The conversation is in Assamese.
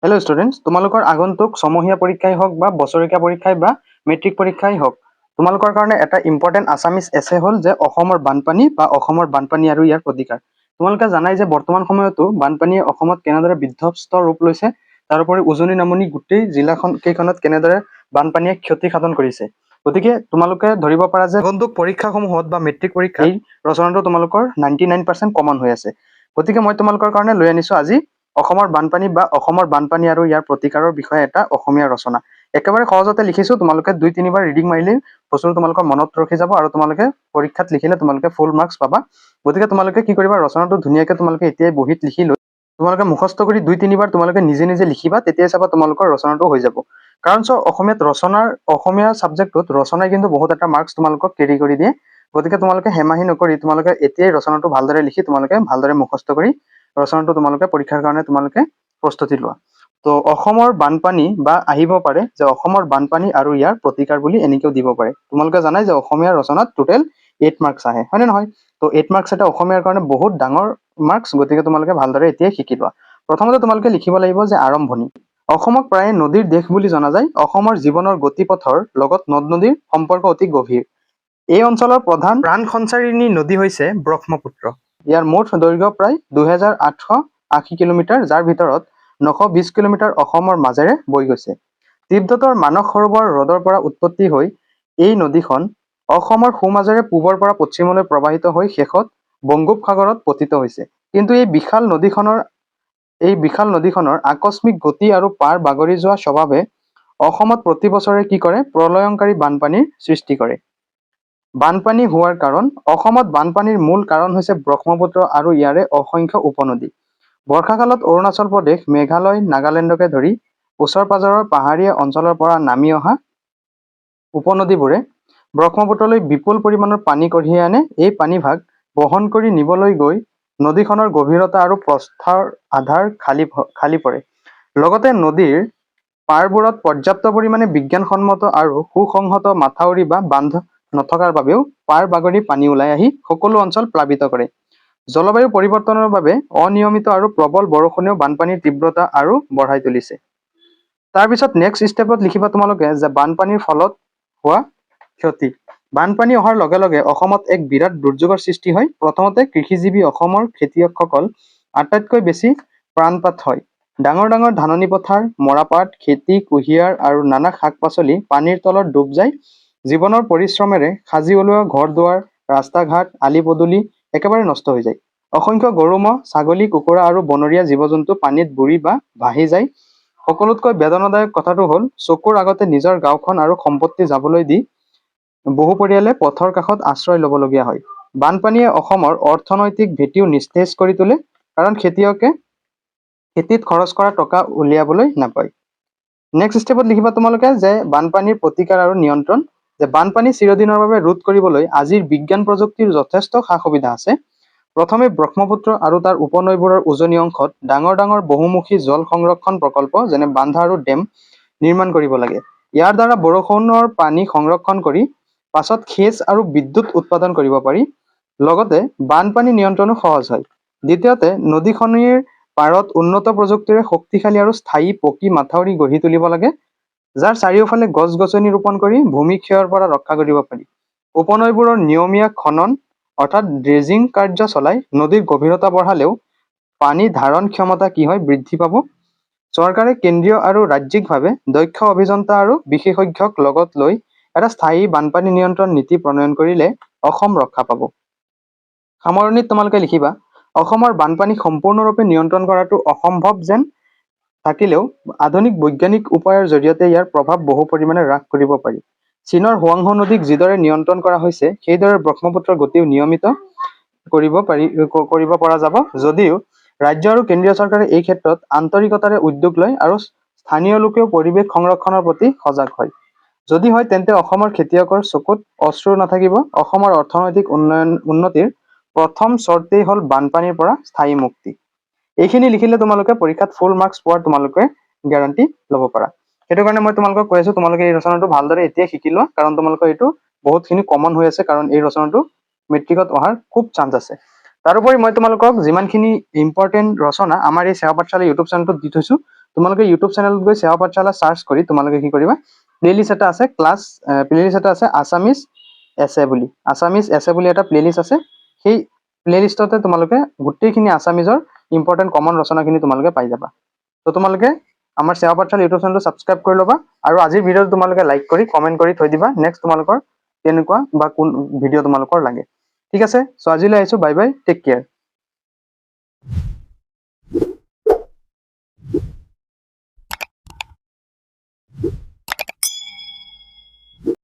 হেল্ল' ষ্টুডেণ্টছ, তোমালোকৰ আগন্তুক ছমহীয়া পৰীক্ষাই হওক বা বছৰেকীয়া পৰীক্ষাই বা মেট্ৰিক পৰীক্ষাই হওক, তোমালোকৰ কাৰণে এটা ইম্পৰ্টেণ্ট আছামিজ এছে হ'ল যে অসমৰ বানপানী বা অসমৰ বানপানী আৰু ইয়াৰ প্ৰতিকাৰ। তোমালোকে জানাই যে বৰ্তমান সময়তো বানপানীয়ে অসমত কেনেদৰে বিধ্বস্ত ৰূপ লৈছে, তাৰোপৰি উজনি নামনি গোটেই কেইখনত কেনেদৰে বানপানীয়ে ক্ষতি সাধন কৰিছে। গতিকে তোমালোকে ধৰিব পাৰা যে আগন্তুক পৰীক্ষাসমূহত বা মেট্ৰিক পৰীক্ষা এই ৰচনাটো তোমালোকৰ 99% কমন হৈ আছে। গতিকে মই তোমালোকৰ কাৰণে লৈ আনিছো আজি অসমৰ বানপানী বা অসমৰ বানপানী আৰু ইয়াৰ প্ৰতিকাৰৰ বিষয়ে এটা অসমীয়া ৰচনা। একেবাৰে সহজতে লিখিছো, তোমালোকে 2-3 বাৰ ৰিডিং মাৰিলে বস্তুটো তোমালোকৰ মনত ৰখি যাব আৰু তোমালোকে পৰীক্ষাত লিখিলে তোমালোকে ফুল মাৰ্কছ পাবা। গতিকে তোমালোকে কি কৰিবা, ৰচনাটো ধুনীয়াকৈ তোমালোকে এতিয়াই বহীত লিখি লৈ তোমালোকে মুখস্থ কৰি 2-3 বাৰ তোমালোকে নিজে নিজে লিখিবা, তেতিয়াই চাবা তোমালোকৰ ৰচনাটো হৈ যাব। কাৰণ অসমীয়া ছাবজেক্টটোত ৰচনাই কিন্তু বহুত এটা মাৰ্কছ তোমালোকক কেৰি কৰি দিয়ে। গতিকে তোমালোকে হেমাহি নকৰি তোমালোকে এতিয়াই ৰচনাটো ভালদৰে লিখি তোমালোকে ভালদৰে মুখস্থ কৰি ৰচনাটো তোমালোকে পৰীক্ষাৰ কাৰণে তোমালোকে প্ৰস্তুতি লোৱা। তো অসমৰ বানপানী বা আহিব পাৰে যে অসমৰ বানপানী আৰু ইয়াৰ প্ৰতিকাৰ বুলি এনেকৈও দিব পাৰে। তোমালোকে জানাই যে অসমীয়া ৰচনাত টোটেল 8 মাৰ্কছ আহে, হয়নে নহয়? তো 8 মাৰ্কছ এটা অসমীয়াৰ কাৰণে বহুত ডাঙৰ মাৰ্কছ। গতিকে তোমালোকে ভালদৰে এতিয়াই শিকি লোৱা। প্ৰথমতে তোমালোকে লিখিব লাগিব যে আৰম্ভণি। অসমক প্ৰায়ে নদীৰ দেশ বুলি জনা যায়। অসমৰ জীৱনৰ গতিপথৰ লগত নদ নদীৰ সম্পৰ্ক অতি গভীৰ। এই অঞ্চলৰ প্ৰধান প্ৰাণ সঞ্চাৰিণী নদী হৈছে ব্ৰহ্মপুত্ৰ। ইয়াৰ মুঠ দৈৰ্ঘ্য প্ৰায় 2880 কিলোমিটাৰ, যাৰ ভিতৰত 920 কিলোমিটাৰ অসমৰ মাজেৰে বৈ গৈছে। তিব্বতৰ মানস সৰোবৰ হ্ৰদৰ পৰা উৎপত্তি হৈ এই নদীখন অসমৰ সোঁমাজেৰে পূবৰ পৰা পশ্চিমলৈ প্ৰবাহিত হৈ শেষত বংগোপসাগৰত পতিত হৈছে। কিন্তু এই বিশাল নদীখনৰ আকস্মিক গতি আৰু পাৰ বাগৰি যোৱা স্বভাৱে অসমত প্ৰতি বছৰে কি কৰে, প্ৰলয়ংকাৰী বানপানীৰ সৃষ্টি কৰে। বানপানী হোৱাৰ কাৰণ। অসমত বানপানীৰ মূল কাৰণ হৈছে ব্ৰহ্মপুত্ৰ আৰু ইয়াৰে অসংখ্য উপনদী। বৰ্ষাকালত অৰুণাচল প্ৰদেশ, মেঘালয়, নাগালেণ্ডকে ধৰি ওচৰ পাজৰৰ পাহাৰীয়া অঞ্চলৰ পৰা নামি অহা উপনদীবোৰে ব্ৰহ্মপুত্ৰলৈ বিপুল পৰিমাণৰ পানী কঢ়িয়াই আনে। এই পানীভাগ বহন কৰি নিবলৈ গৈ নদীখনৰ গভীৰতা আৰু প্ৰস্থৰ আধাৰ খালী পৰে। লগতে নদীৰ পাৰবোৰত পৰ্যাপ্ত পৰিমাণে বিজ্ঞানসন্মত আৰু সুসংহত মাথাউৰি বা বান্ধ নথকাৰ বাবেও পাৰ বাগৰি পানী ওলাই আহি সকলো অঞ্চল প্লাবিত কৰে। জলবায়ু পৰিৱৰ্তনৰ বাবে অনিয়মিত আৰু প্ৰবল বৰষুণেও বানপানীৰ তীব্ৰতা আৰু বঢ়াই তুলিছে। তাৰপিছত নেক্সট ষ্টেপত লিখিবা তোমালোকে যে বানপানীৰ ফলত হোৱা ক্ষতি। বানপানী অহাৰ লগে লগে অসমত এক বিৰাট দুৰ্যোগৰ সৃষ্টি হয়। প্ৰথমতে কৃষিজীৱী অসমৰ খেতিয়কসকল আটাইতকৈ বেছি প্ৰাণপাত হয়। ডাঙৰ ডাঙৰ ধাননি পথাৰ, মৰাপাট, খেতি, কুঁহিয়াৰ আৰু নানা শাক পাচলি পানীৰ তলত ডুব যায়। জীৱনৰ পৰিশ্ৰমেৰে সাজি উলিওৱা ঘৰ দুৱাৰ, ৰাস্তা ঘাট, আলি পদূলি একেবাৰে নষ্ট হৈ যায়। অসংখ্য গৰু ম'হ, ছাগলী, কুকুৰা আৰু বনৰীয়া জীৱ জন্তু পানীত বুৰি বা ভাহি যায়। সকলোতকৈ বেদনাদায়ক কথাটো হ'ল, চকুৰ আগতে নিজৰ গাঁওখন আৰু সম্পত্তি যাবলৈ দি বহু পৰিয়ালে পথৰ কাষত আশ্ৰয় ল'বলগীয়া হয়। বানপানীয়ে অসমৰ অৰ্থনৈতিক ভেটিও নিস্তেজ কৰি তোলে, কাৰণ খেতিয়কে খেতিত খৰচ কৰা টকা উলিয়াবলৈ নাপায়। নেক্সট ষ্টেপত লিখিবা তোমালোকে যে বানপানীৰ প্ৰতিকাৰ আৰু নিয়ন্ত্ৰণ। যে বানপানী চিৰদিনৰ বাবে ৰোধ কৰিবলৈ আজিৰ বিজ্ঞান প্ৰযুক্তিৰ যথেষ্ট সা সুবিধা আছে। প্ৰথমে ব্ৰহ্মপুত্ৰ আৰু তাৰ উপনৈবোৰৰ উজনি অংশত ডাঙৰ ডাঙৰ বহুমুখী জল সংৰক্ষণ প্ৰকল্প যেনে বান্ধ আৰু ডেম নিৰ্মাণ কৰিব লাগে। ইয়াৰ দ্বাৰা বৰষুণৰ পানী সংৰক্ষণ কৰি পাছত সেচ আৰু বিদ্যুৎ উৎপাদন কৰিব পাৰি। লগতে বানপানী নিয়ন্ত্ৰণো সহজ হয়। দ্বিতীয়তে, নদীখনিৰ পাৰত উন্নত প্ৰযুক্তিৰে শক্তিশালী আৰু স্থায়ী পকী মাথাউৰি গঢ়ি তুলিব লাগে, যাৰ চাৰিওফালে গছ গছনি ৰোপণ কৰি ভূমি ক্ষয়ৰ পৰা ৰক্ষা কৰিব পাৰি। উপনৈবোৰৰ নিয়মীয়া খনন অৰ্থাৎ ড্ৰেজিং কাৰ্য চলাই নদীৰ গভীৰতা বঢ়ালেও পানী ধাৰণ ক্ষমতা কি হয়, বৃদ্ধি পাব। চৰকাৰে কেন্দ্ৰীয় আৰু ৰাজ্যিকভাৱে দক্ষ অভিযন্তা আৰু বিশেষজ্ঞক লগত লৈ এটা স্থায়ী বানপানী নিয়ন্ত্ৰণ নীতি প্ৰণয়ন কৰিলে অসম ৰক্ষা পাব। সামৰণিত তোমালোকে লিখিবা, অসমৰ বানপানী সম্পূৰ্ণৰূপে নিয়ন্ত্ৰণ কৰাটো অসম্ভৱ যেন থাকিলেও আধুনিক বৈজ্ঞানিক উপায়ৰ জৰিয়তে ইয়াৰ প্ৰভাৱ বহু পৰিমাণে হ্ৰাস কৰিব পাৰি। চীনৰ হুৱাংহো নদীক যিদৰে নিয়ন্ত্ৰণ কৰা হৈছে, সেইদৰে ব্ৰহ্মপুত্ৰৰ গতিও নিয়মিত কৰিব পৰা যাব, যদিও ৰাজ্য আৰু কেন্দ্ৰীয় চৰকাৰে এই ক্ষেত্ৰত আন্তৰিকতাৰে উদ্যোগ লয় আৰু স্থানীয় লোকেও পৰিৱেশ সংৰক্ষণৰ প্ৰতি সজাগ হয়। যদি হয়, তেন্তে অসমৰ খেতিয়কৰ চকুত অশ্ৰু নাথাকিব। অসমৰ অৰ্থনৈতিক উন্নতিৰ প্ৰথম চৰ্তেই হ'ল বানপানীৰ পৰা স্থায়ী মুক্তি। এইখিনি লিখিলে তোমালোকে পৰীক্ষাত ফুল মাৰ্কছ পোৱাৰ তোমালোকে গেৰাণ্টি ল'ব পাৰা। সেইটো কাৰণে মই তোমালোকক কৈ আছো, তোমালোকে এই ৰচনাটো ভালদৰে এতিয়া শিকি লোৱা, কাৰণ তোমালোকৰ এইটো বহুতখিনি কমন হৈ আছে, কাৰণ এই ৰচনাটো মেট্ৰিকত অহাৰ খুব চান্স আছে। তাৰোপৰি মই তোমালোকক যিমানখিনি ইম্পৰ্টেণ্ট ৰচনা আমাৰ এই সেৱা পাঠশালা ইউটিউব চেনেলটোত দি থৈছো, তোমালোকে ইউটিউব চেনেলত গৈ সেৱা পাঠশালা সাৰ্চ কৰি তোমালোকে কি কৰিবা, প্লেলিষ্ট এটা আছে প্লেলিষ্ট এটা আছে আছামিজ এছে বুলি এটা প্লেলিষ্ট আছে। সেই প্লেলিষ্টতে তোমালোকে গোটেইখিনি আছামিজৰ ইম্পৰ্টেণ্ট কমন ৰচনাখিনি তোমালোকে পাই যাবা। তো তোমালোকে আমাৰ সেৱা পাঠশালা ইউটিউব চেনেলটো ছাবস্ক্ৰাইব কৰি ল'বা আৰু আজিৰ ভিডিঅ'টো তোমালোকে লাইক কৰি কমেণ্ট কৰি থৈ দিবা নেক্সট তোমালোকৰ কেনেকুৱা বা কোন ভিডিঅ' তোমালোকৰ লাগে। ঠিক আছে, চ' আজিলৈ আহিছোঁ, বাই বাই, টেক কেয়াৰ।